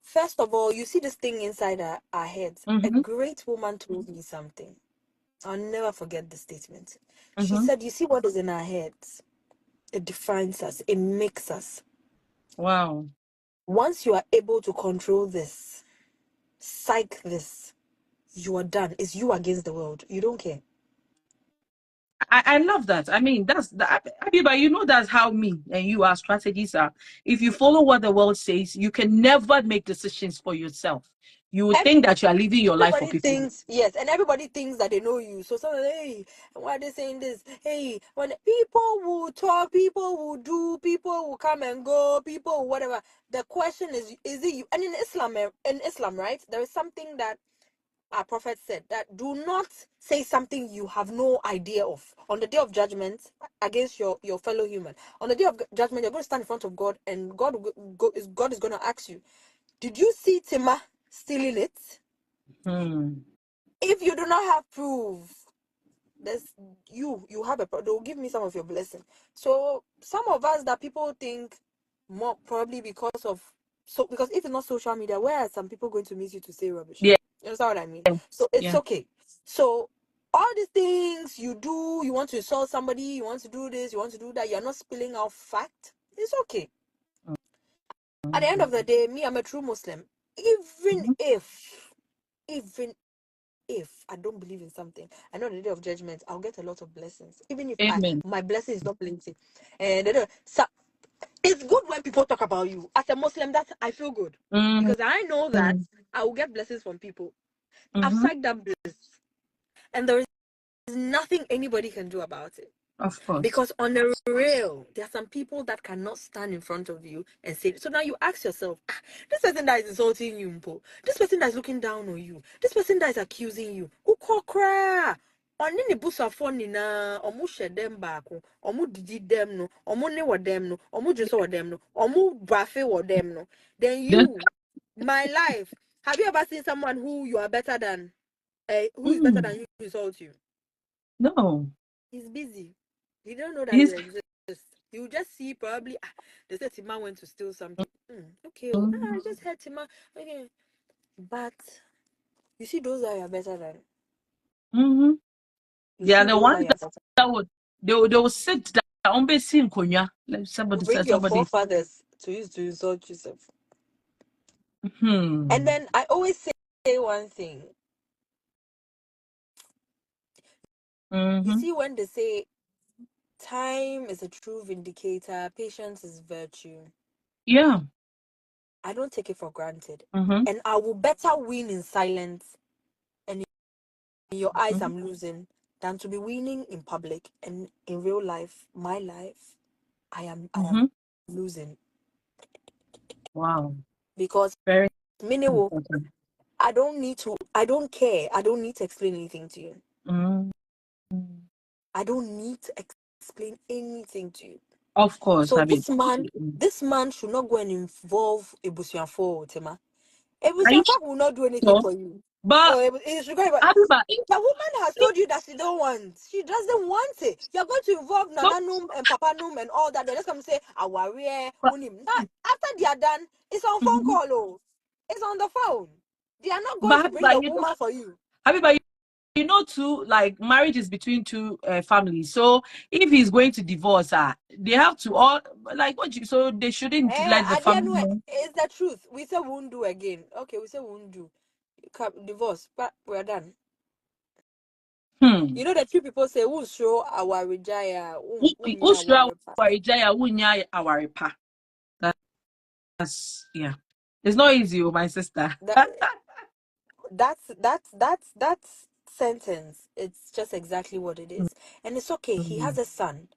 Speaker 2: First of all, you see this thing inside our heads. A
Speaker 1: Mm-hmm.
Speaker 2: great woman told me something. I'll never forget the statement. She
Speaker 1: Mm-hmm.
Speaker 2: said, "You see what is in our heads? It defines us. It makes us.
Speaker 1: Wow.
Speaker 2: Once you are able to control this, psych this, you are done. It's you against the world. You don't care."
Speaker 1: I love that. I mean, that's that. Abiba, you know that's how me and you our strategies are. If you follow what the world says, you can never make decisions for yourself. You would think that you are living your life for
Speaker 2: Everybody
Speaker 1: people.
Speaker 2: thinks, yes, and everybody thinks that they know you. So someone, hey, why are they saying this? Hey, when people will talk, people will do, people will come and go, people will whatever. The question is it you? And in Islam, right, there is something that our prophet said that do not say something you have no idea of on the day of judgment against your fellow human. On the day of judgment, you're going to stand in front of God, and God is going to ask you, did you see Tima stealing it?
Speaker 1: Hmm.
Speaker 2: If you do not have proof, there's you have they'll give me some of your blessing. So some of us that people think more probably because if it's not social media, where are some people going to meet you to say rubbish?
Speaker 1: Yeah.
Speaker 2: You understand what I mean? So it's
Speaker 1: Yeah.
Speaker 2: okay. So all these things you do, you want to insult somebody, you want to do this, you want to do that, you're not spilling out fact. It's okay. At the end of the day, me, I'm a true Muslim. Even
Speaker 1: Mhm.
Speaker 2: if even if I don't believe in something, I know the day of judgment, I'll get a lot of blessings. Even if
Speaker 1: Amen.
Speaker 2: my blessing is not plenty. And so It's good when people talk about you. As a Muslim, that I feel good
Speaker 1: Mm,
Speaker 2: because I know that
Speaker 1: mm,
Speaker 2: I will get blessings from people. I've
Speaker 1: mm-hmm.
Speaker 2: sucked that bliss, and there is nothing anybody can do about it.
Speaker 1: Of course.
Speaker 2: Because on the real, there are some people that cannot stand in front of you and say, so now you ask yourself, this person that is insulting you, Mpo, this person that is looking down on you, this person that is accusing you, who call cry? On any busa phone na omu share them back, omu didi them no, omu ne wa them no, omu just wa them no, omu brafe wa them no. Then
Speaker 1: Then,
Speaker 2: you, my life, have you ever seen someone who you are better than, who is better
Speaker 1: mm,
Speaker 2: than you insult you?
Speaker 1: no.
Speaker 2: He's busy. He don't know that you
Speaker 1: He's
Speaker 2: exist. You just see probably they said Tima went to steal something. Okay, oh, I
Speaker 1: mm-hmm.
Speaker 2: just heard Tima. Okay, but you see, those are your better than.
Speaker 1: Mm-hmm.
Speaker 2: You
Speaker 1: They are
Speaker 2: see,
Speaker 1: the
Speaker 2: those are
Speaker 1: ones
Speaker 2: your better.
Speaker 1: that would they will sit down based in Konya. Like somebody
Speaker 2: Bring
Speaker 1: said
Speaker 2: your
Speaker 1: somebody.
Speaker 2: forefathers to use to insult yourself. And
Speaker 1: Hmm.
Speaker 2: then I always say one thing. You
Speaker 1: Mm-hmm.
Speaker 2: see, when they say time is a true vindicator, patience is virtue.
Speaker 1: Yeah.
Speaker 2: I don't take it for granted,
Speaker 1: Mm-hmm.
Speaker 2: and I will better win in silence. And in your eyes,
Speaker 1: Mm-hmm.
Speaker 2: I'm losing than to be winning in public and in real life, my life, I am
Speaker 1: Mm-hmm.
Speaker 2: losing
Speaker 1: Wow.
Speaker 2: because
Speaker 1: Very
Speaker 2: minimal.
Speaker 1: important.
Speaker 2: I don't care. I don't need to explain anything to you.
Speaker 1: Mm.
Speaker 2: I don't need to explain anything to you.
Speaker 1: Of course.
Speaker 2: So
Speaker 1: I mean,
Speaker 2: this man should not go and involve Ebusianfo, Tema.
Speaker 1: are you
Speaker 2: Ebusianfo will not do anything
Speaker 1: sure?
Speaker 2: for you.
Speaker 1: But
Speaker 2: Oh, it should go.
Speaker 1: Abiba,
Speaker 2: The woman has told you that she don't want. She doesn't want it. You're going to involve
Speaker 1: don't,
Speaker 2: Nananum and Papanum and all that. They're just going to say, Awarie, Unim. After they are done, it's on phone
Speaker 1: mhm.
Speaker 2: call. Oh. It's on the phone. They are not going
Speaker 1: But
Speaker 2: to bring
Speaker 1: Habiba,
Speaker 2: the woman for you.
Speaker 1: Habiba, you know, too, like marriage is between two families. So if he's going to divorce her, they have to all like what you. So they shouldn't let the
Speaker 2: At the
Speaker 1: family
Speaker 2: end,
Speaker 1: know.
Speaker 2: it's the truth. We say won't do again. Okay, we say won't do. Divorce, but we're done.
Speaker 1: Hmm.
Speaker 2: You know, the two people say, we'll show our rejaya,
Speaker 1: Usra warijaya wunya awaripa. That's yeah. It's not easy, oh, my sister.
Speaker 2: that that sentence, it's just exactly what it is, and it's okay. He
Speaker 1: Mm,
Speaker 2: has a son.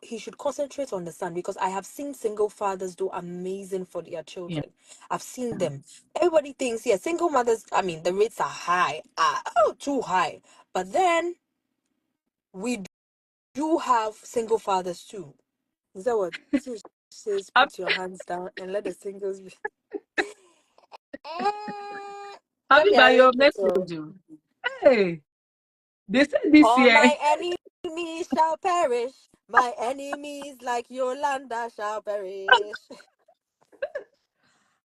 Speaker 2: He should concentrate on the son, because I have seen single fathers do amazing for their
Speaker 1: yeah.
Speaker 2: children. I've seen them. Everybody thinks, yeah, single mothers, I mean, the rates are high, too high, but then we do have single fathers too. Is that what she says?
Speaker 1: Hab-
Speaker 2: Put your hands down and let the singles be. Let me
Speaker 1: Habiba, your
Speaker 2: arrange it
Speaker 1: message.
Speaker 2: so
Speaker 1: Oh. Hey, they said this
Speaker 2: all
Speaker 1: year.
Speaker 2: my enemies shall perish. My enemies like Yolanda shall perish.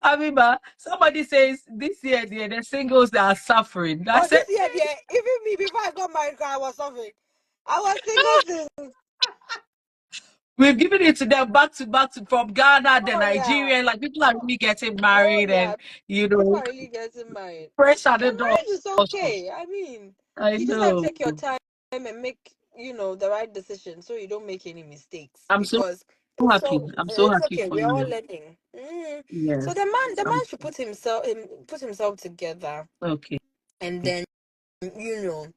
Speaker 1: Habiba, somebody says this year the singles that are suffering. I
Speaker 2: Oh,
Speaker 1: said
Speaker 2: this year, yeah, even me before I got married, I was suffering. I was single since.
Speaker 1: we've given it to them back to from Ghana, the
Speaker 2: Oh yeah.
Speaker 1: Nigerian. Like people are really getting
Speaker 2: Oh
Speaker 1: married,
Speaker 2: yeah.
Speaker 1: and you
Speaker 2: People
Speaker 1: know,
Speaker 2: are really getting married.
Speaker 1: fresh at the
Speaker 2: And
Speaker 1: door.
Speaker 2: marriage is okay. I mean,
Speaker 1: I
Speaker 2: you just have to
Speaker 1: know.
Speaker 2: take your time and make, the right decision so you don't make any mistakes,
Speaker 1: I'm so
Speaker 2: because it's
Speaker 1: happy.
Speaker 2: so
Speaker 1: I'm so
Speaker 2: it's
Speaker 1: happy
Speaker 2: okay.
Speaker 1: for
Speaker 2: We're all
Speaker 1: you.
Speaker 2: learning. So
Speaker 1: Yes.
Speaker 2: the man
Speaker 1: I'm
Speaker 2: should put himself together,
Speaker 1: okay.
Speaker 2: and then you know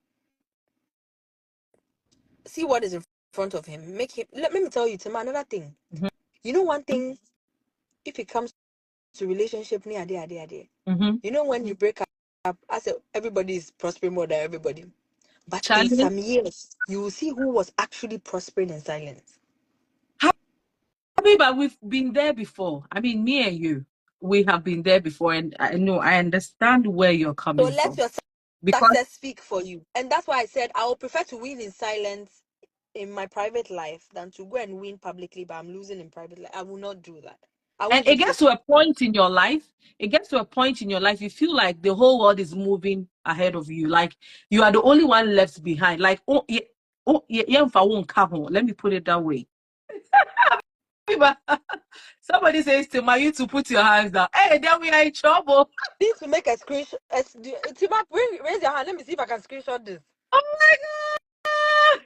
Speaker 2: see what is in front of him. Let me tell you, Tima, another thing.
Speaker 1: Mm-hmm.
Speaker 2: You know one thing, if it comes to relationship,
Speaker 1: Mm-hmm.
Speaker 2: when you break up, I said everybody is prospering more than everybody. But in
Speaker 1: Charlie,
Speaker 2: some years, you will see who was actually prospering in silence.
Speaker 1: Habiba, we've been there before. I mean, me and you, we have been there before, and I know I understand where you're
Speaker 2: So
Speaker 1: coming
Speaker 2: let
Speaker 1: from
Speaker 2: your
Speaker 1: because
Speaker 2: success speak for you. And that's why I said I would prefer to win in silence in my private life than to go and win publicly, but I'm losing in private life. I will not do that. I
Speaker 1: and
Speaker 2: won't
Speaker 1: it
Speaker 2: do
Speaker 1: gets
Speaker 2: such.
Speaker 1: to a point in your life. It gets to a point in your life you feel like the whole world is moving ahead of you, like you are the only one left behind. Like oh yeah, yeah, if I won't come home. Let me put it that way. Habiba, somebody says to my you to put your hands down. Hey, then we are in trouble.
Speaker 2: Need to make a screenshot. Tima, raise your hand. Let me see if I can screenshot this.
Speaker 1: Oh my god!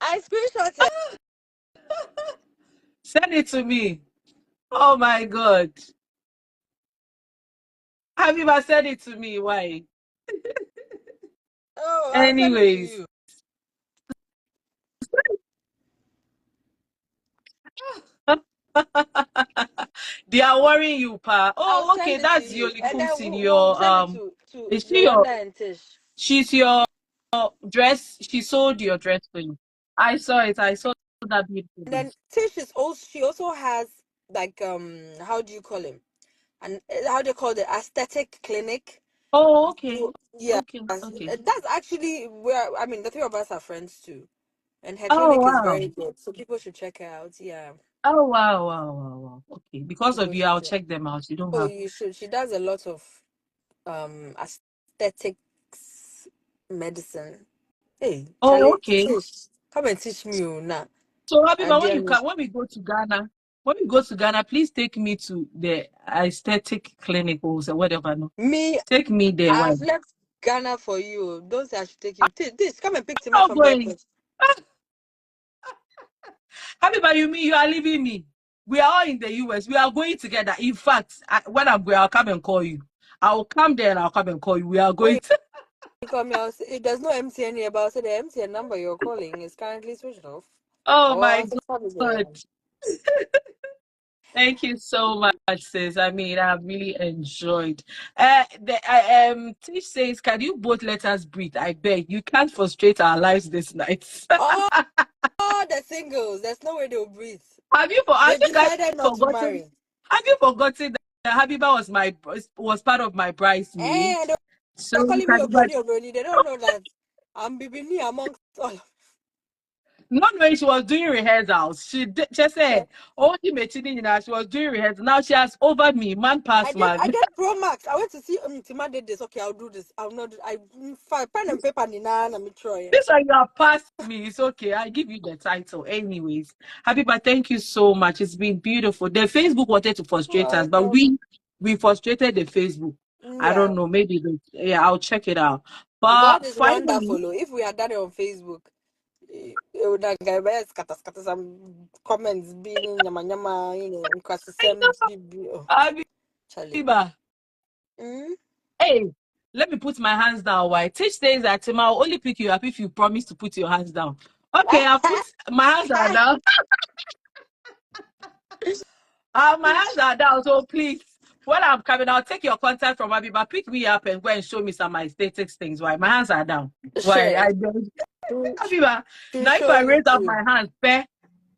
Speaker 2: I screenshot it.
Speaker 1: Send it to me. Oh my God. Habiba, send it to me. Why?
Speaker 2: Oh, I'll send it to
Speaker 1: Anyways.
Speaker 2: you.
Speaker 1: They are worrying you, pa.
Speaker 2: I'll
Speaker 1: Oh, okay.
Speaker 2: send it to
Speaker 1: That's
Speaker 2: you,
Speaker 1: Yoli
Speaker 2: and then
Speaker 1: Cooks in
Speaker 2: we'll
Speaker 1: your
Speaker 2: send it to
Speaker 1: is she your
Speaker 2: Yolanda and Tish.
Speaker 1: she's your dress. She sold your dress for you. I saw it. I saw that beautiful
Speaker 2: And then
Speaker 1: dress.
Speaker 2: Tish is also she also has like how do you call him? And how do you call the aesthetic clinic?
Speaker 1: Oh, okay.
Speaker 2: Yeah,
Speaker 1: Okay. Okay.
Speaker 2: that's actually where I mean the three of us are friends too, and her
Speaker 1: Oh
Speaker 2: clinic is
Speaker 1: wow.
Speaker 2: very good, so people should check her out. Yeah,
Speaker 1: Oh wow, wow, wow, wow. Okay. Because of
Speaker 2: people
Speaker 1: you,
Speaker 2: should
Speaker 1: I'll
Speaker 2: check.
Speaker 1: check them out. You don't
Speaker 2: Oh,
Speaker 1: have.
Speaker 2: you should. She does a lot of aesthetics medicine. Hey,
Speaker 1: Oh,
Speaker 2: Charlie,
Speaker 1: okay.
Speaker 2: Tish, come and teach me now.
Speaker 1: So
Speaker 2: And
Speaker 1: Habiba,
Speaker 2: then
Speaker 1: when we go to Ghana, please take me to the aesthetic clinic or whatever. No.
Speaker 2: me,
Speaker 1: Take me there. Why?
Speaker 2: I've left Ghana for you. Don't say I should take you. This, come and pick Tima
Speaker 1: I'm not
Speaker 2: from the
Speaker 1: going.
Speaker 2: airport.
Speaker 1: Habiba, you mean you are leaving me? We are all in the US. We are going together. In fact, when I'm going, I'll come and call you. I will come there and I'll come and call you. We are
Speaker 2: When
Speaker 1: going to.
Speaker 2: you call me, I'll say, there's no MTN here, but I'll say the MTN number you're calling is currently switched off.
Speaker 1: Oh
Speaker 2: Oh,
Speaker 1: my
Speaker 2: I'll fix that
Speaker 1: God.
Speaker 2: again.
Speaker 1: Thank you so much, sis. I mean, I've really enjoyed. Tish says, can you both let us breathe? I beg. You can't frustrate our lives this night.
Speaker 2: Oh, the singles. There's no way they'll breathe.
Speaker 1: Have
Speaker 2: They've
Speaker 1: you guys
Speaker 2: decided not to
Speaker 1: forgotten?
Speaker 2: marry.
Speaker 1: Have you forgotten that Habiba was part of my bridesmaid?
Speaker 2: And
Speaker 1: So
Speaker 2: they're
Speaker 1: you
Speaker 2: calling me
Speaker 1: can
Speaker 2: Obroni, Obroni. They don't know that I'm Bibini amongst all of
Speaker 1: not knowing she was doing rehearsals. She
Speaker 2: them.
Speaker 1: said, "Oh, she was doing rehearsals. Now she has over me, man past
Speaker 2: I
Speaker 1: man."
Speaker 2: did Pro Max. I went to see Tima did this. Okay, I'll do this. I'll not do I find pen and paper nina na me try.
Speaker 1: This one you are past me. It's okay. I give you the title. Anyways, Habiba, thank you so much. It's been beautiful. The Facebook wanted to frustrate us, but
Speaker 2: Welcome.
Speaker 1: we frustrated the Facebook. I don't
Speaker 2: Yeah.
Speaker 1: know. Maybe yeah, I'll check it out. But
Speaker 2: God is
Speaker 1: finally,
Speaker 2: wonderful. Oh. If we had done it on Facebook, it would have got scatter some comments being nyama nyama, you know, oh, Charlie.
Speaker 1: Habiba,
Speaker 2: Mm?
Speaker 1: hey, let me put my hands down. Why? Teach says that Tima, I'll only pick you up if you promise to put your hands down. Okay, I'll put my hands are down. My hands are down. So please, when I'm coming, I'll take your contact from Habiba. Pick me up and go and show me some aesthetics things. Why? My hands are down. Why?
Speaker 2: Sure.
Speaker 1: I don't.
Speaker 2: To
Speaker 1: Habiba, now if
Speaker 2: show
Speaker 1: I
Speaker 2: you
Speaker 1: raise up
Speaker 2: too.
Speaker 1: my hands,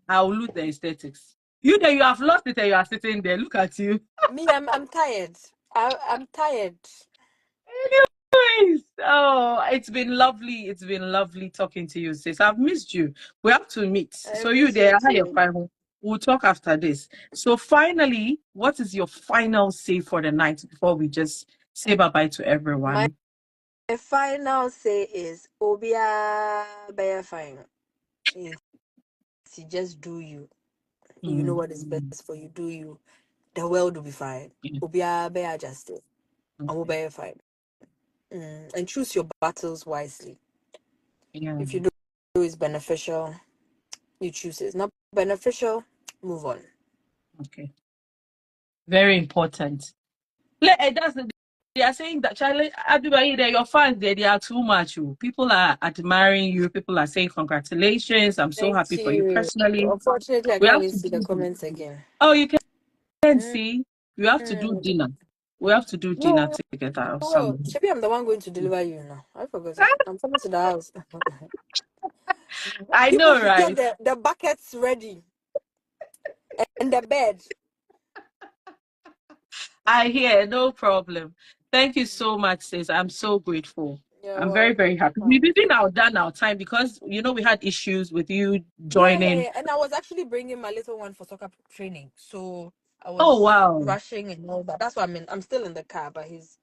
Speaker 1: I'll lose the aesthetics. You there, you have lost it and you are sitting there. Look at you.
Speaker 2: Me, I'm tired. I'm tired.
Speaker 1: Anyways, oh, it's been lovely. It's been lovely talking to you, sis. I've missed you. We have to meet.
Speaker 2: I
Speaker 1: So you
Speaker 2: miss
Speaker 1: there,
Speaker 2: you
Speaker 1: I had your
Speaker 2: too.
Speaker 1: final. We'll talk after this. So finally, what is your final say for the night before we just say bye-bye to
Speaker 2: My
Speaker 1: everyone?
Speaker 2: final say is Obia bear fine. Yes, you just do you. You know
Speaker 1: Mm,
Speaker 2: what is best for you. Do you. The world will be fine.
Speaker 1: yeah,
Speaker 2: Obia bear justice. I will
Speaker 1: okay.
Speaker 2: bear fine. And choose your battles wisely.
Speaker 1: Yeah,
Speaker 2: If you do is beneficial, you choose it. It's not beneficial, move on.
Speaker 1: okay. Very important. They are saying that Charlie everybody there, your fans there, they are too much. Oh. People are admiring you. People are saying congratulations. I'm so
Speaker 2: Thank
Speaker 1: happy for you
Speaker 2: you.
Speaker 1: personally.
Speaker 2: Unfortunately, I
Speaker 1: We
Speaker 2: can't
Speaker 1: have
Speaker 2: even
Speaker 1: to
Speaker 2: see the
Speaker 1: do this.
Speaker 2: comments again.
Speaker 1: Oh, you can
Speaker 2: Mm,
Speaker 1: see. We have to do dinner. We have to do dinner
Speaker 2: No,
Speaker 1: together or
Speaker 2: well,
Speaker 1: something.
Speaker 2: maybe I'm the one going to deliver you now. I forgot it. I'm coming to the house.
Speaker 1: I
Speaker 2: People
Speaker 1: know,
Speaker 2: should get
Speaker 1: right?
Speaker 2: the buckets ready and the bed.
Speaker 1: I hear, no problem. Thank you so much, sis. I'm so grateful.
Speaker 2: You're
Speaker 1: I'm very, very happy. We've
Speaker 2: welcome.
Speaker 1: even outdone our time because we had issues with you joining.
Speaker 2: Yeah. And I was actually bringing my little one for soccer training, so I
Speaker 1: Oh
Speaker 2: was
Speaker 1: wow.
Speaker 2: rushing and all that. That's why I'm still in the car, but he's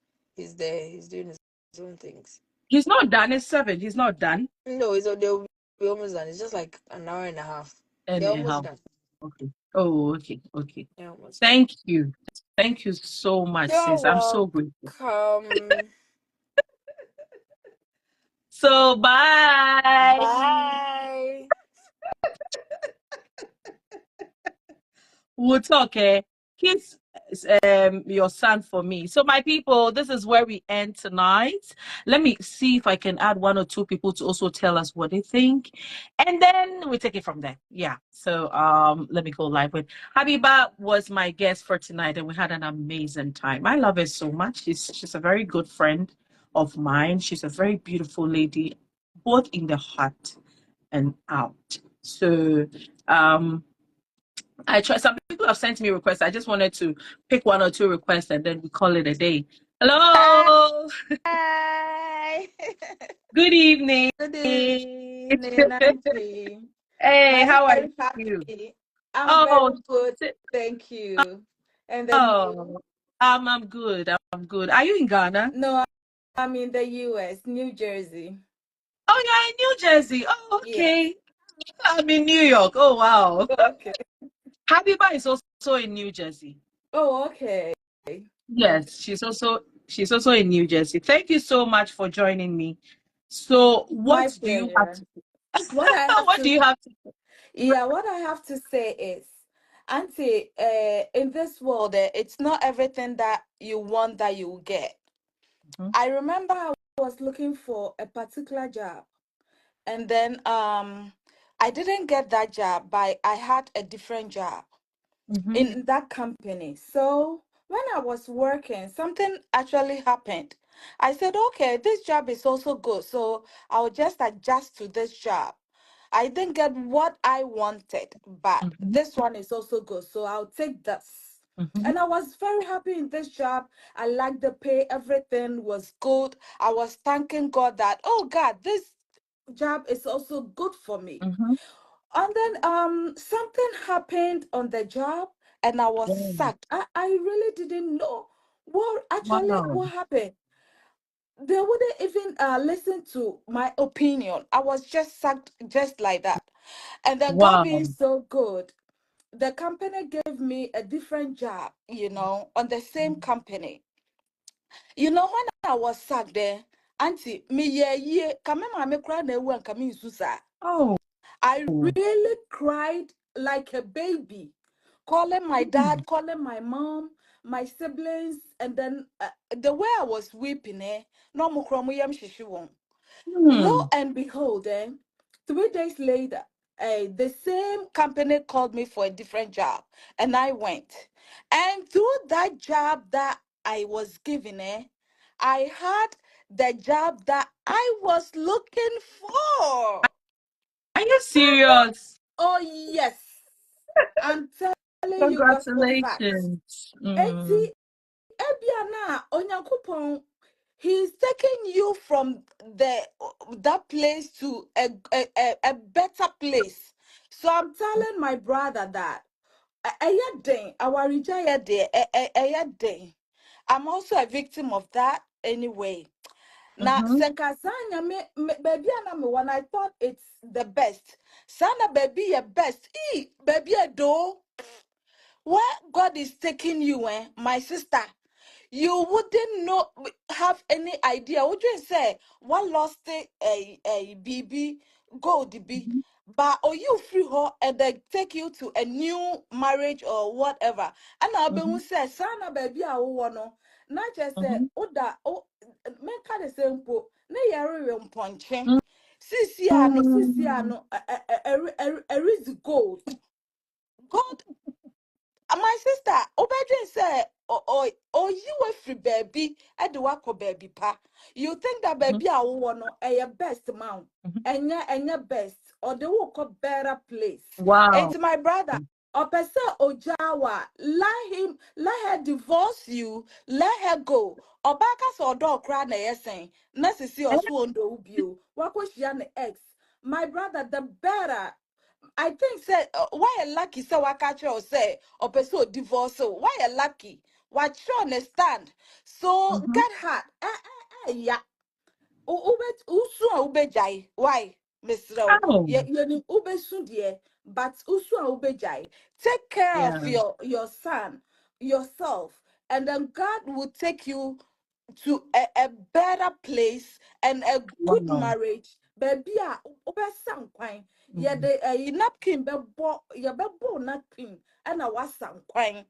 Speaker 2: there. He's doing his own things.
Speaker 1: He's not done. It's 7. He's not done.
Speaker 2: No, they'll be almost done. It's just like an hour and a half. They're almost
Speaker 1: Anyhow.
Speaker 2: done.
Speaker 1: Okay. Oh, okay. Okay.
Speaker 2: They're almost done.
Speaker 1: Thank you. Thank you so much,
Speaker 2: You're
Speaker 1: sis. I'm so grateful.
Speaker 2: welcome.
Speaker 1: So bye.
Speaker 2: Bye.
Speaker 1: We'll talk, eh? Kiss your son for me. So, my people, this is where we end tonight. Let me see if I can add one or two people to also tell us what they think. And then we take it from there. Yeah. So let me go live with Habiba was my guest for tonight, and we had an amazing time. I love her so much. She's a very good friend of mine. She's a very beautiful lady, both in the heart and out. So I try. Some people have sent me requests. I just wanted to pick one or two requests and then we call it a day. Hello.
Speaker 2: Hi.
Speaker 1: Good evening.
Speaker 2: Good
Speaker 1: Hey,
Speaker 2: evening, Auntie. Are you
Speaker 1: how are
Speaker 2: very
Speaker 1: you?
Speaker 2: happy? I'm
Speaker 1: Oh,
Speaker 2: very good,
Speaker 1: si-
Speaker 2: thank you. And then you?
Speaker 1: oh, I'm good. I'm good. Are you in Ghana?
Speaker 2: No, I'm in the US, New Jersey.
Speaker 1: Oh, you're in New Jersey. Oh,
Speaker 2: Yes.
Speaker 1: okay. I'm in New York. Oh, wow.
Speaker 2: Okay.
Speaker 1: Habiba is also in New Jersey.
Speaker 2: Oh, okay.
Speaker 1: Yes, she's also in New Jersey. Thank you so much for joining me. So,
Speaker 2: My
Speaker 1: what do you have
Speaker 2: pleasure.
Speaker 1: to
Speaker 2: What I have
Speaker 1: what do
Speaker 2: to,
Speaker 1: you have to
Speaker 2: yeah, what I have to say is, Auntie, in this world, it's not everything that you want that you will get.
Speaker 1: Mhm,
Speaker 2: I remember I was looking for a particular job, and then I didn't get that job, but I had a different job
Speaker 1: mhm,
Speaker 2: in that company. So when I was working, something actually happened. I said, okay, this job is also good, so I'll just adjust to this job. I didn't get what I wanted, but
Speaker 1: mhm,
Speaker 2: this one is also good, so I'll take this.
Speaker 1: mhm,
Speaker 2: And I was very happy in this job. I liked the pay, everything was good. I was thanking God that, oh God, this job is also good for me.
Speaker 1: mhm.
Speaker 2: And then something happened on the job and I was
Speaker 1: Oh,
Speaker 2: sacked. I really didn't know
Speaker 1: wow.
Speaker 2: what happened. They wouldn't even listen to my opinion. I was just sacked just like that. And then God being
Speaker 1: Wow.
Speaker 2: so good, the company gave me a different job, on the same company. When I was sacked there, Auntie, me ye, come me cry na ewu and come susa.
Speaker 1: Oh.
Speaker 2: I really cried like a baby, calling my
Speaker 1: Hmm.
Speaker 2: dad, calling my mom, my siblings, and then the way I was weeping, no more yam shishiwon. Lo
Speaker 1: Hmm.
Speaker 2: and behold, 3 days later, the same company called me for a different job, and I went. And through that job that I was given, I had the job that I was looking for.
Speaker 1: Are you serious?
Speaker 2: Oh, yes. I'm telling you God for facts.
Speaker 1: Congratulations. Mm.
Speaker 2: Enti, Ebiana, Onyankopon, he's taking you from that place to a better place. So I'm telling my brother that our I'm also a victim of that anyway. Now,
Speaker 1: Mhm,
Speaker 2: Senkasanya baby and when I thought it's the best. Sana baby your best. Baby do. Where God is taking you, my sister, you wouldn't know, have any idea. Would you say what lost a BB gold be?
Speaker 1: mhm,
Speaker 2: But or you free her and they take you to a new marriage or whatever. And I'll be who
Speaker 1: mhm,
Speaker 2: say, Sana baby, I want no. Not just say,
Speaker 1: mhm,
Speaker 2: Oda, oh, make the same po, ne yari punching.
Speaker 1: mhm,
Speaker 2: Sisiano, a is gold. God, my sister, Obedient said, oh, you were free baby, at the wako baby pa. You think that
Speaker 1: mhm,
Speaker 2: baby I want a best mount,
Speaker 1: mhm.
Speaker 2: and your best, or the walk a better place. And
Speaker 1: Wow.
Speaker 2: to my brother, or Pesa Ojawa, let her divorce you, let her go. Or back us or dog cry na saying, Nessie or
Speaker 1: Eh,
Speaker 2: swan do you, what was she an ex? My brother, the better. I think say why you lucky say what catch you say or person divorce so why you lucky what you understand so
Speaker 1: mhm.
Speaker 2: get hard yeah ube usu a ube jai why Mr.
Speaker 1: Oh,
Speaker 2: You ni ube su dear but usu a ube jai take care of
Speaker 1: yeah.
Speaker 2: your son yourself and then God will take you to a better place and a good
Speaker 1: Wow.
Speaker 2: marriage
Speaker 3: baby a obesan kwan ye de napkin bebo ye bebo napkin na wasan kwan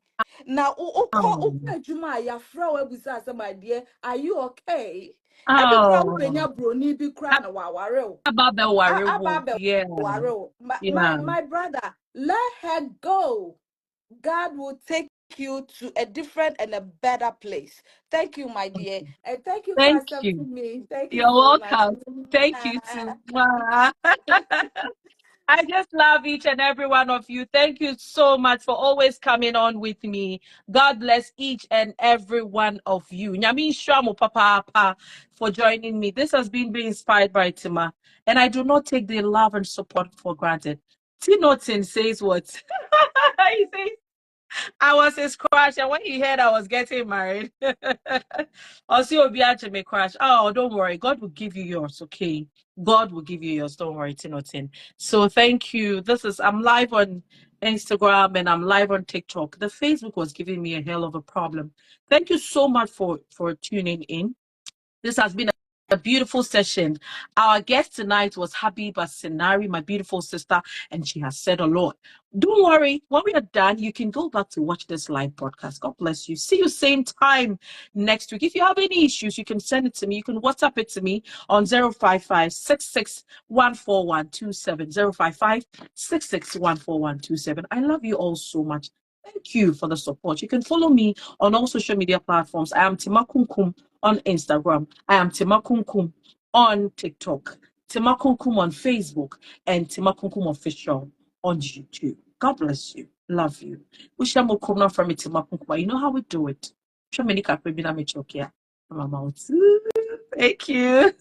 Speaker 3: na ukọ adwuma ya fra wa busa say my dear are you okay ebi kura wo benya broni bi kura na wa ware o aba be
Speaker 1: Yeah.
Speaker 3: ware o
Speaker 1: Yeah.
Speaker 3: my brother let her go. God will take you to a different and a better place. Thank you, my dear. And thank you for
Speaker 1: Thank you.
Speaker 3: accepting me. Thank you
Speaker 1: You're
Speaker 3: so much.
Speaker 1: welcome. Thank you too. Mwah. I just love each and every one of you. Thank you so much for always coming on with me. God bless each and every one of you. Nyami Shamo Papa for joining me. This has been Being Inspired by Tima, and I do not take the love and support for granted. Tinotin says what? He says I was his crush, and when he heard I was getting married, also be actually my crush. Oh, don't worry, God will give you yours. Okay, God will give you yours. Don't worry, Tinotin. So thank you. I'm live on Instagram and I'm live on TikTok. The Facebook was giving me a hell of a problem. Thank you so much for tuning in. This has been a beautiful session. Our guest tonight was Habiba Sinari, my beautiful sister, and she has said a lot. Don't worry, when we are done, you can go back to watch this live broadcast. God bless you. See you same time next week. If you have any issues, you can send it to me. You can WhatsApp it to me on 055 I love you all so much. Thank you for the support. You can follow me on all social media platforms. I am Tima Kumkum on Instagram. I am Tima Kumkum on TikTok, Tima Kumkum on Facebook, and Tima Kumkum Official on YouTube. God bless you. Love you. We shall move from it, Tima Kumkum. You know how we do it. Thank you.